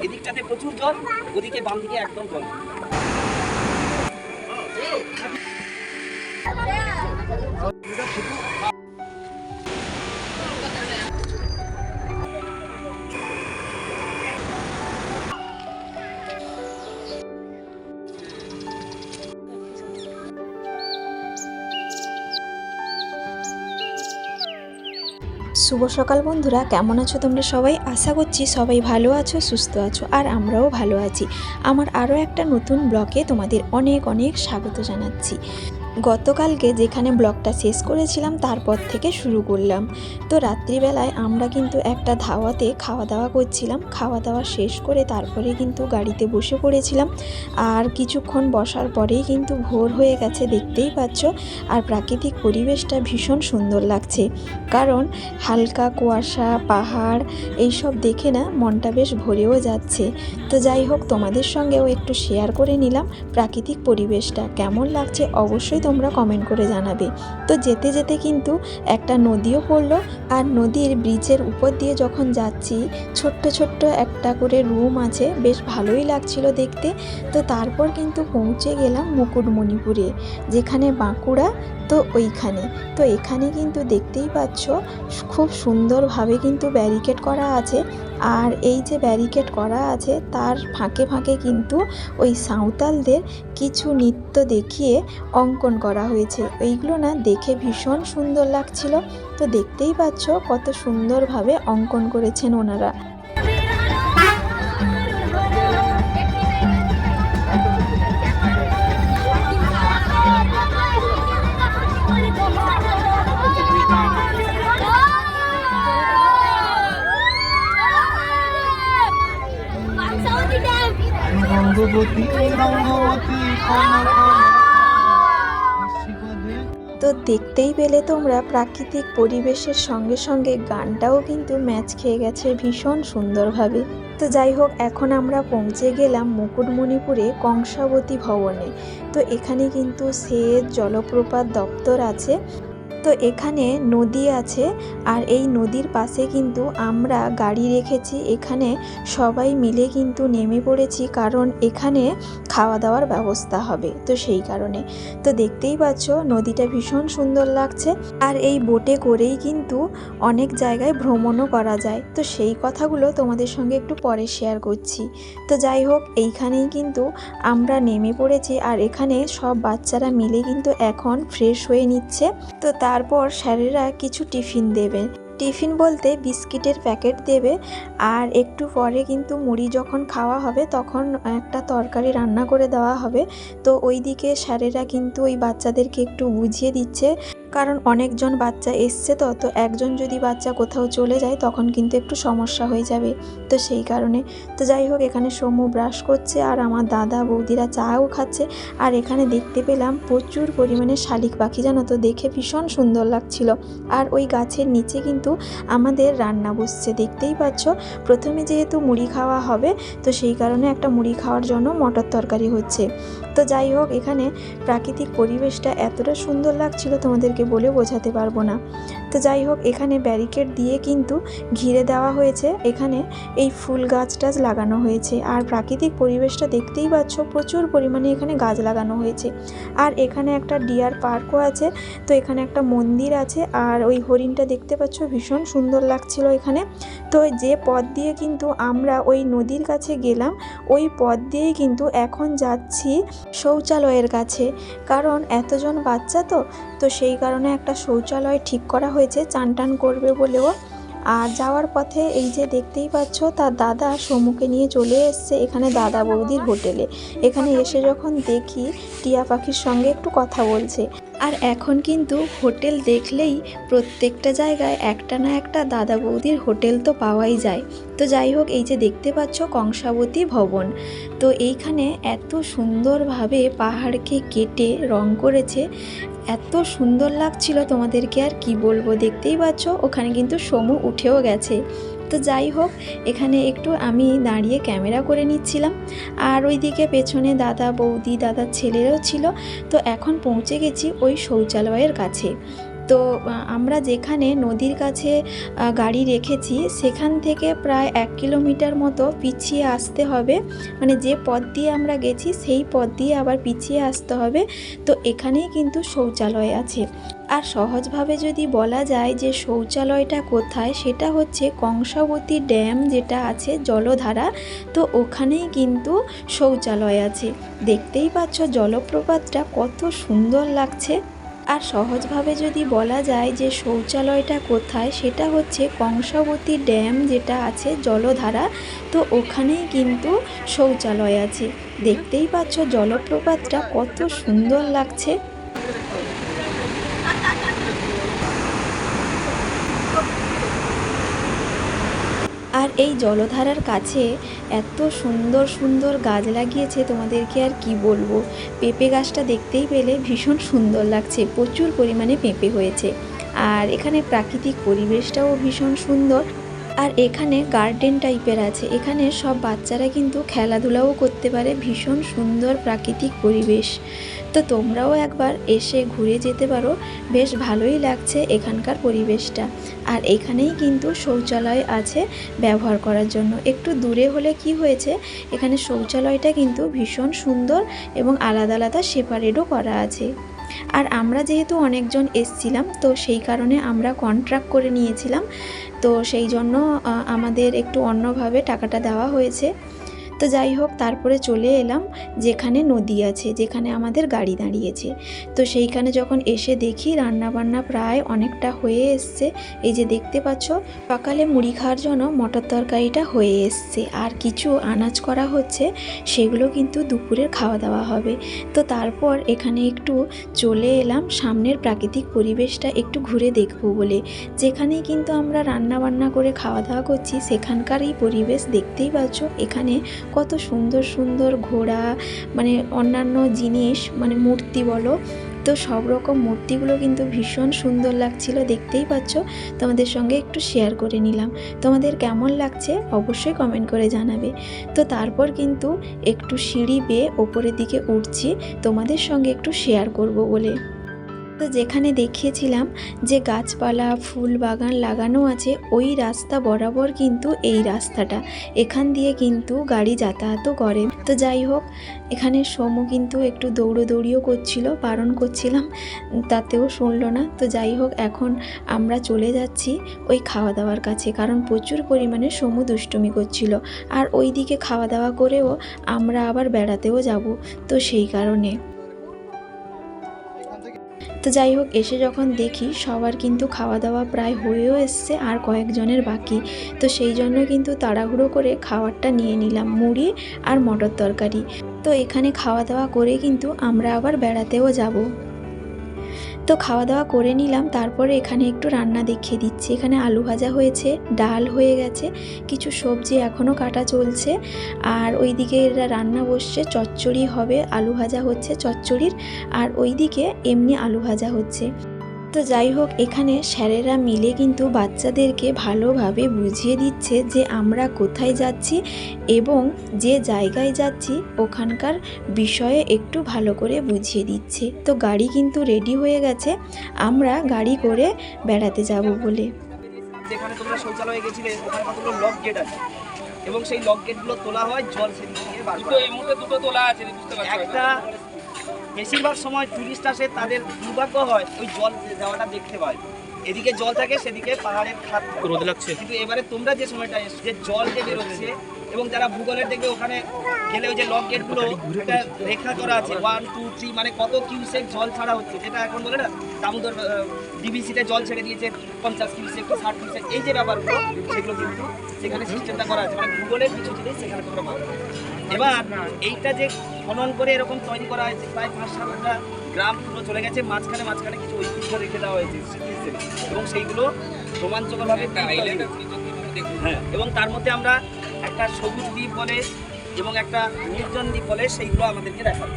এদিকটাতে প্রচুর জল, ওদিকে বাম দিকে একদম জল। শুভ সকাল বন্ধুরা, কেমন আছো তোমরা সবাই? আশা করছি সবাই ভালো আছো, সুস্থ আছো, আর আমরাও ভালো আছি। আমার আরও একটা নতুন ব্লগে তোমাদের অনেক অনেক স্বাগত জানাচ্ছি। গতকালকে যেখানে ব্লগটা শেষ করেছিলাম তারপর থেকে শুরু করলাম। তো রাত্রিবেলায় আমরা কিন্তু একটা ধাওয়াতে খাওয়া দাওয়া করছিলাম। খাওয়া দাওয়া শেষ করে তারপরে কিন্তু গাড়িতে বসে পড়েছিলাম। আর কিছুক্ষণ বসার পরেই কিন্তু ভোর হয়ে গেছে, দেখতেই পাচ্ছ। আর প্রাকৃতিক পরিবেশটা ভীষণ সুন্দর লাগছে, কারণ হালকা কুয়াশা, পাহাড় এইসব দেখে না মনটা বেশ ভরেও যাচ্ছে। তো যাই হোক, তোমাদের সঙ্গেও একটু শেয়ার করে নিলাম প্রাকৃতিক পরিবেশটা কেমন লাগছে, অবশ্যই তোমরা কমেন্ট করে জানাবে। তো যেতে যেতে কিন্তু একটা নদীও পড়লো, আর নদীর ব্রিজের উপর দিয়ে যখন যাচ্ছি ছোট্ট ছোট্ট একটা করে রুম আছে, বেশ ভালোই লাগছিল দেখতে। তো তারপর কিন্তু পৌঁছে গেলাম মুকুটমণিপুরে, যেখানে বাঁকুড়া, তো ওইখানে। তো এখানে কিন্তু দেখতেই পাচ্ছ খুব সুন্দরভাবে কিন্তু ব্যারিকেড করা আছে। আর এই যে ব্যারিকেড করা আছে তার ফাঁকে ফাঁকে কিন্তু ওই সাঁওতালদের কিছু নৃত্য দেখিয়ে অঙ্কন করা হয়েছে। এইগুলো না দেখে ভীষণ সুন্দর লাগছিল। তো দেখতেই পাচ্ছ কত সুন্দরভাবে অঙ্কন করেছেন ওনারা। তো দেখতেই পেলে তোমরা প্রাকৃতিক পরিবেশের সঙ্গে সঙ্গে গানটাও কিন্তু ম্যাচ খেয়ে গেছে ভীষণ সুন্দরভাবে। তো যাই হোক, এখন আমরা পৌঁছে গেলাম মুকুটমণিপুরে কংসাবতী ভবনে। তো এখানে কিন্তু সেচ জলপ্রপাত দপ্তর আছে। তো এখানে নদী আছে, আর এই নদীর পাশে কিন্তু আমরা গাড়ি রেখেছি। এখানে সবাই মিলে কিন্তু নেমে পড়েছি, কারণ এখানে খাওয়া দাওয়ার ব্যবস্থা হবে, তো সেই কারণে। তো দেখতেই পাচ্ছ নদীটা ভীষণ সুন্দর লাগছে। আর এই বোটে করেই কিন্তু অনেক জায়গায় ভ্রমণও করা যায়। তো সেই কথাগুলো তোমাদের সঙ্গে একটু পরে শেয়ার করছি। তো যাই হোক, এইখানেই কিন্তু আমরা নেমে পড়েছি, আর এখানে সব বাচ্চারা মিলে কিন্তু এখন ফ্রেশ হয়ে নিচ্ছে। তো তারপর স্যারেরা কিছু টিফিন দেবে। টিফিন বলতে বিস্কিটের প্যাকেট দেবে, আর একটু পরে কিন্তু মুড়ি যখন খাওয়া হবে তখন একটা তরকারি রান্না করে দেওয়া হবে। তো ওইদিকে স্যারেরা কিন্তু ওই বাচ্চাদেরকে একটু বুঝিয়ে দিচ্ছে, কারণ অনেকজন বাচ্চা এসছে। তো একজন যদি বাচ্চা কোথাও চলে যায় তখন কিন্তু একটু সমস্যা হয়ে যাবে, তো সেই কারণে। তো যাই হোক, এখানে সৌম্য ব্রাশ করছে, আর আমার দাদা বৌদিরা চাও খাচ্ছে। আর এখানে দেখতে পেলাম প্রচুর পরিমাণে শালিক পাখি, জানো তো, দেখে ভীষণ সুন্দর লাগছিল। আর ওই গাছের নিচে কিন্তু আমাদের রান্না বসছে, দেখতেই পাচ্ছ। প্রথমে যেহেতু মুড়ি খাওয়া হবে, তো সেই কারণে একটা মুড়ি খাওয়ার জন্য মটর তরকারি হচ্ছে। তো যাই হোক, এখানে প্রাকৃতিক পরিবেশটা এতটা সুন্দর লাগছিল তোমাদেরকে বলে বোঝাতে পারবো না। তো যাই হোক, এখানে ব্যারিকেড দিয়ে কিন্তু ঘিরে দেওয়া হয়েছে। এখানে এই ফুল গাছ টাছ লাগানো হয়েছে, আর প্রাকৃতিক পরিবেশটা দেখতেই পাচ্ছ প্রচুর পরিমাণে এখানে গাছ লাগানো হয়েছে। আর এখানে একটা ডিয়ার পার্কও আছে। তো এখানে একটা মন্দির আছে, আর ওই হরিণটা দেখতে পাচ্ছ ভীষণ সুন্দর লাগছিল এখানে। তো যে পথ দিয়ে কিন্তু আমরা ওই নদীর কাছে গেলাম, ওই পথ দিয়েই কিন্তু এখন যাচ্ছি শৌচালয়ের কাছে, কারণ এতজন বাচ্চা তো সেই কারণে একটা শৌচালয় ঠিক করা হয়েছে, চান টান করবে বলেও। আর যাওয়ার পথে এই যে দেখতেই পাচ্ছ তার দাদা সমুকে নিয়ে চলে এসছে এখানে দাদা বৌদির হোটেলে। এখানে এসে যখন দেখি টিয়া পাখির সঙ্গে একটু কথা বলছে। আর এখন কিন্তু হোটেল দেখলেই প্রত্যেকটা জায়গায় একটা না একটা দাদা বৌদির হোটেল তো পাওয়াই যায়। তো যাই হোক, এই যে দেখতে পাচ্ছ কংসাবতী ভবন। তো এইখানে এত সুন্দরভাবে পাহাড়কে কেটে রং করেছে, এত সুন্দর লাগছিল তোমাদেরকে আর কি বলবো। দেখতেই পাচ্ছ ওখানে কিন্তু সমু উঠেও গেছে। তো যাই হোক, এখানে একটু আমি দাঁড়িয়ে ক্যামেরা করে নিচ্ছিলাম, আর ওইদিকে পেছনে দাদা বৌদি দাদার ছেলেরাও ছিল। তো এখন পৌঁছে গেছি ওই শৌচালয়ের কাছে। তো আমরা যেখানে নদীর কাছে গাড়ি রেখেছি সেখান থেকে প্রায় 1 কিলোমিটার মতো পিছিয়ে আসতে হবে, মানে যে পথ দিয়ে আমরা গেছি সেই পথ দিয়ে আবার পিছিয়ে আসতে হবে। তো এখানেই কিন্তু শৌচালয় আছে। আর সহজভাবে যদি বলা যায় যে শৌচালয়টা কোথায়, সেটা হচ্ছে কংসাবতী ড্যাম যেটা আছে জলধারা, তো ওখানেই কিন্তু শৌচালয় আছে। দেখতেই পাচ্ছ জলপ্রপাতটা কত সুন্দর লাগছে। আর সহজভাবে যদি বলা যায় যে শৌচালয়টা কোথায়, সেটা হচ্ছে কংসাবতী ড্যাম যেটা আছে জলধারা, তো ওখানেই কিন্তু শৌচালয় আছে। দেখতেই পাচ্ছ জলপ্রপাতটা কত সুন্দর লাগছে। আর এই জলধারার কাছে এত সুন্দর সুন্দর গাছ লাগিয়েছে, তোমাদেরকে আর কি বলবো। পেঁপে গাছটা দেখতেই পেলে ভীষণ সুন্দর লাগছে, প্রচুর পরিমাণে পেঁপে হয়েছে। আর এখানে প্রাকৃতিক পরিবেশটাও ভীষণ সুন্দর। আর এখানে গার্ডেন টাইপের আছে, এখানে সব বাচ্চারা কিন্তু খেলাধুলাও করতে পারে। ভীষণ সুন্দর প্রাকৃতিক পরিবেশ। তো তোমরাও একবার এসে ঘুরে যেতে পারো, বেশ ভালোই লাগছে এখানকার পরিবেশটা। আর এখানেই কিন্তু শৌচালয় আছে ব্যবহার করার জন্য। একটু দূরে হলে কি হয়েছে, এখানে শৌচালয়টা কিন্তু ভীষণ সুন্দর এবং আলাদা আলাদা সেপারেটও করা আছে। আর আমরা যেহেতু অনেকজন এসছিলাম, তো সেই কারণে আমরা কন্ট্রাক্ট করে নিয়েছিলাম, তো সেই জন্য আমাদের একটু অন্যভাবে টাকাটা দেওয়া হয়েছে। তো যাই হোক, তারপরে চলে এলাম যেখানে নদী আছে, যেখানে আমাদের গাড়ি দাঁড়িয়েছে। তো সেইখানে যখন এসে দেখি রান্নাবান্না প্রায় অনেকটা হয়ে এসছে। এই যে দেখতে পাচ্ছ, সকালে মুড়ি খাওয়ার জন্য মটর তরকারিটা হয়ে এসছে, আর কিছু আনাজ করা হচ্ছে, সেগুলো কিন্তু দুপুরের খাওয়া দাওয়া হবে। তো তারপর এখানে একটু চলে এলাম সামনের প্রাকৃতিক পরিবেশটা একটু ঘুরে দেখবো বলে। যেখানেই কিন্তু আমরা রান্নাবান্না করে খাওয়া দাওয়া করছি, সেখানকার এই পরিবেশ দেখতেই পাচ্ছ। এখানে কত সুন্দর সুন্দর ঘোড়া, মানে অন্যান্য জিনিস, মানে মূর্তি বলো, তো সব রকম মূর্তিগুলো কিন্তু ভীষণ সুন্দর লাগছিল, দেখতেই পাচ্ছ। তোমাদের সঙ্গে একটু শেয়ার করে নিলাম। তোমাদের কেমন লাগছে অবশ্যই কমেন্ট করে জানাবে। তো তারপর কিন্তু একটু সিঁড়ি বেয়ে ওপরের দিকে উঠছি, তোমাদের সঙ্গে একটু শেয়ার করব বলে। তো যেখানে দেখিয়েছিলাম যে গাছপালা ফুল বাগান লাগানো আছে, ওই রাস্তা বরাবর কিন্তু এই রাস্তাটা, এখান দিয়ে কিন্তু গাড়ি যাতায়াতও করে। তো যাই হোক, এখানে সোমু কিন্তু একটু দৌড়িও করছিল, বারণ করছিলাম, তাতেও শুনলো না। তো যাই হোক, এখন আমরা চলে যাচ্ছি ওই খাওয়া দাওয়ার কাছে, কারণ প্রচুর পরিমাণে সোমু দুষ্টুমি করছিল। আর ওই দিকে খাওয়া দাওয়া করেও আমরা আবার বেড়াতেও যাব, তো সেই কারণে। তো যাই হোক, এসে যখন দেখি সবার কিন্তু খাওয়া দাওয়া প্রায় হয়েও এসছে, আর কয়েকজনের বাকি। তো সেই জন্য কিন্তু তাড়াহুড়ো করে খাবারটা নিয়ে নিলাম, মুড়ি আর মটর তরকারি। তো এখানে খাওয়া দাওয়া করে কিন্তু আমরা আবার বেড়াতেও যাব। তো খাওয়া দাওয়া করে নিলাম, তারপরে এখানে একটু রান্না দেখিয়ে দিচ্ছি। এখানে আলু ভাজা হয়েছে, ডাল হয়ে গেছে, কিছু সবজি এখনও কাটা চলছে, আর ওইদিকে এরা রান্না বসছে, চচ্চড়ি হবে, আলু ভাজা হচ্ছে চচ্চড়ির, আর ওইদিকে এমনি আলু ভাজা হচ্ছে। তো যাই হোক, এখানে স্যারেরা মিলে কিন্তু বাচ্চাদেরকে ভালোভাবে বুঝিয়ে দিচ্ছে যে আমরা কোথায় যাচ্ছি এবং যে জায়গায় যাচ্ছি ওখানকার বিষয়ে একটু ভালো করে বুঝিয়ে দিচ্ছে। তো গাড়ি কিন্তু রেডি হয়ে গেছে, আমরা গাড়ি করে বেড়াতে যাব বলে। যেখানে তোমরা শৌচালয়ে গেছিলে ওখানে কতগুলো লক গেট আছে, এবং সেই লক গেটগুলো তোলা হয় জল সেদিকে দিয়ে বার করা। এই মুহূর্তে দুটো তোলা আছে, বুঝতে পারছো? একটা বেশিরভাগ সময় টুরিস্ট আসে, তাদের দুর্ভাগ্য হয় ওই জল যাওয়াটা দেখতে পায়। এদিকে জল থাকে, সেদিকে পাহাড়ের খাত রোদ লাগছে। কিন্তু এবারে তোমরা যে সময়টা এসছো, যে জল যে বেরোচ্ছে, এবং যারা ভূগোলের দেখবে ওখানে গেলে ওই যে লক গেটগুলো একটা রেখা করা আছে 1 2 3, মানে কত কিউসেক জল ছাড়া হচ্ছে, যেটা এখন বলে না দামোদর ডিবিসিতে জল ছেড়ে দিয়েছে 50 কিউসেক 60 কিউসেক, এই যে ব্যাপারগুলো সেগুলো কিন্তু সেখানে সিস্টেমটা করা আছে, মানে ভূগোলের কিছু জিনিস সেখানে তোমরা পাবে। এবার এইটা যে খনন করে এরকম তৈরি করা হয়েছে, প্রায় 5-7টা গ্রাম পুরো চলে গেছে, মাঝখানে কিছু ঐতিহ্য রেখে দেওয়া হয়েছে স্মৃতি হিসেবে, এবং সেইগুলো রোমাঞ্চকরভাবে হ্যাঁ, এবং তার মধ্যে আমরা একটা সবুজ দ্বীপ বলে এবং একটা নির্জন দ্বীপ বলে, সেইগুলো আমাদেরকে দেখাবে।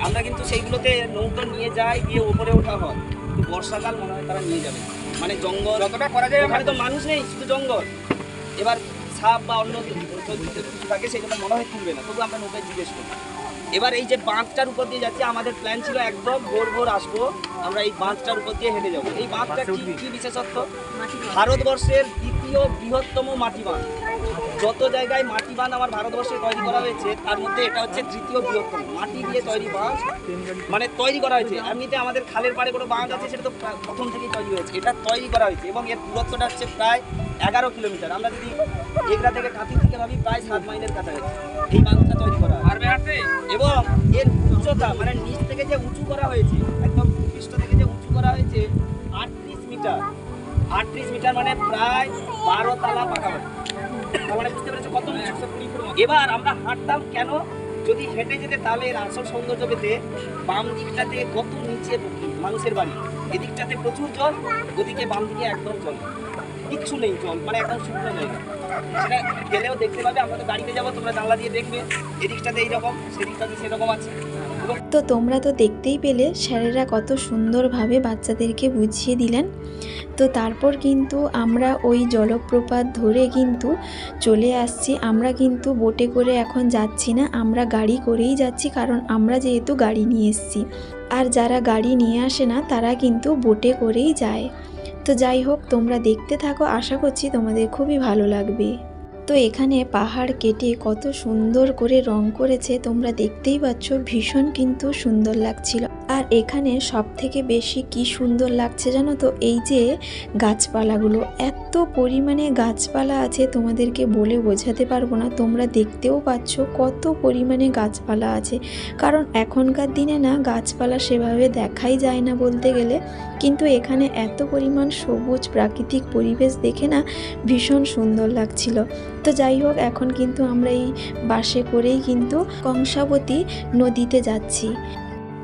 আমরা কিন্তু সেইগুলোতে নৌকা নিয়ে যাই, গিয়ে উপরে ওঠা হয়, কিন্তু বর্ষাকাল মনে হয় তারা নিয়ে যাবে, মানে জঙ্গল যতটা করা যায়, ওখানে তো মানুষ নেই, শুধু জঙ্গল। এবার সাপ বা অন্য কিছু থাকে, সেগুলো মনে হয় তুলবে না, তবু আমরা নৌকায় জিজ্ঞেস করি। এবার এই যে বাঁধটার উপর দিয়ে যাচ্ছে, আমাদের প্ল্যান ছিল একদম ভোর আসবো, আমরা এই বাঁধটার উপর দিয়ে হেঁটে যাবো। এই বাঁধটা কি বিশেষত্ব? ভারতবর্ষের দ্বিতীয় বৃহত্তম মাটি বাঁধ। যত জায়গায় মাটি বাঁধ আমার ভারতবর্ষে তৈরি করা হয়েছে তার মধ্যে এটা হচ্ছে তৃতীয় বৃহত্তম মাটি দিয়ে তৈরি বাঁধ, মানে তৈরি করা হয়েছে। এমনিতে আমাদের খালের পাড়ে কোনো বাঁধ আছে, সেটা তো প্রথম থেকেই তৈরি হয়েছে, এটা তৈরি করা হয়েছে এবং এর দূরত্বটা হচ্ছে প্রায় 11 কিলোমিটার। আমরা যদি এগরা থেকে কাঁথির থেকে ভাবি প্রায় 7 মাইলের কাছাকাছি এই বাঁধটা তৈরি করা হয়। এবং এর উচ্চতা মানে নিচ থেকে যে উঁচু করা হয়েছে, একদম পৃষ্ঠ থেকে যে উঁচু করা হয়েছে 38 মিটার। 38 মিটার মানে প্রায় 12 তলা পাকাবাড়ি। মানে বুঝতে পেরেছো কত উঁচু? এবার আমরা হাঁটতাম কেন? যদি হেঁটে যেতে তাহলে এর আসল সৌন্দর্য পেতে বাম দিকটাতে কত নিচে মানুষের বাড়ি, এদিকটাতে প্রচুর জল, ওদিকে বাম দিকে একদম জল, কিচ্ছু নেই জল, মানে একদম শুকনো জায়গা। সেটা গেলেও দেখতে পাবে, আমরা তো গাড়িতে যাবো, তোমরা জানলা দিয়ে দেখবে এদিকটাতে এইরকম, সেদিকটাতে সেরকম আছে। তো তোমরা তো দেখতেই পেলে স্যারেরা কত সুন্দরভাবে বাচ্চাদেরকে বুঝিয়ে দিলেন। তো তারপর কিন্তু আমরা ওই জলপ্রপাত ধরে কিন্তু চলে আসছি। আমরা কিন্তু বোটে করে এখন যাচ্ছি না, আমরা গাড়ি করেই যাচ্ছি, কারণ আমরা যেহেতু গাড়ি নিয়ে এসেছি। আর যারা গাড়ি নিয়ে আসে না তারা কিন্তু বোটে করেই যায়। তো যাই হোক, তোমরা দেখতে থাকো, আশা করছি তোমাদের খুবই ভালো লাগবে। তো এখানে পাহাড় কেটে কত সুন্দর করে রং করেছে, তোমরা দেখতেই পাচ্ছ, ভীষণ কিন্তু সুন্দর লাগছিল। আর এখানে সব থেকে বেশি কি সুন্দর লাগছে জানো তো, এই যে গাছপালাগুলো, এত পরিমাণে গাছপালা আছে তোমাদেরকে বলে বোঝাতে পারবো না। তোমরা দেখতেও পাচ্ছ কত পরিমাণে গাছপালা আছে, কারণ এখনকার দিনে না গাছপালা সেভাবে দেখাই যায় না বলতে গেলে, কিন্তু এখানে এত পরিমাণ সবুজ প্রাকৃতিক পরিবেশ দেখে না ভীষণ সুন্দর লাগছিল। তো যাই হোক, এখন কিন্তু আমরা এই বাসে করেই কিন্তু কংসাবতী নদীতে যাচ্ছি।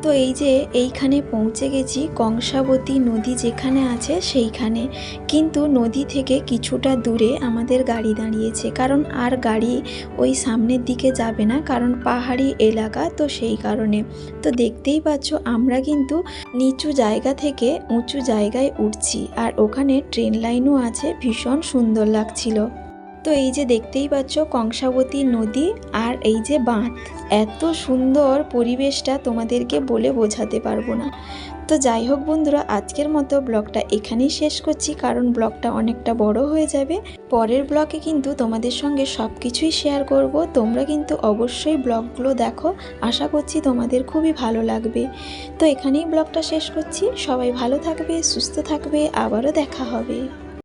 তো এই যে এইখানে পৌঁছে গেছি, কংসাবতী নদী যেখানে আছে সেইখানে, কিন্তু নদী থেকে কিছুটা দূরে আমাদের গাড়ি দাঁড়িয়েছে, কারণ আর গাড়ি ওই সামনের দিকে যাবে না, কারণ পাহাড়ি এলাকা, তো সেই কারণে। তো দেখতেই পাচ্ছ আমরা কিন্তু নিচু জায়গা থেকে উঁচু জায়গায় উঠছি, আর ওখানে ট্রেন লাইনও আছে, ভীষণ সুন্দর লাগছিল। তো এই যে দেখতেই পাচ্ছ কংসাবতী নদী আর এই যে বাঁধ, এত সুন্দর পরিবেশটা তোমাদেরকে বলে বোঝাতে পারবো না। তো যাই হোক বন্ধুরা, আজকের মতো ব্লগটা এখানেই শেষ করছি, কারণ ব্লগটা অনেকটা বড় হয়ে যাবে। পরের ব্লগে কিন্তু তোমাদের সঙ্গে সব কিছুই শেয়ার করব, তোমরা কিন্তু অবশ্যই ব্লগগুলো দেখো, আশা করছি তোমাদের খুবই ভালো লাগবে। তো এখানেই ব্লগটা শেষ করছি, সবাই ভালো থাকবে, সুস্থ থাকবে, আবারও দেখা হবে।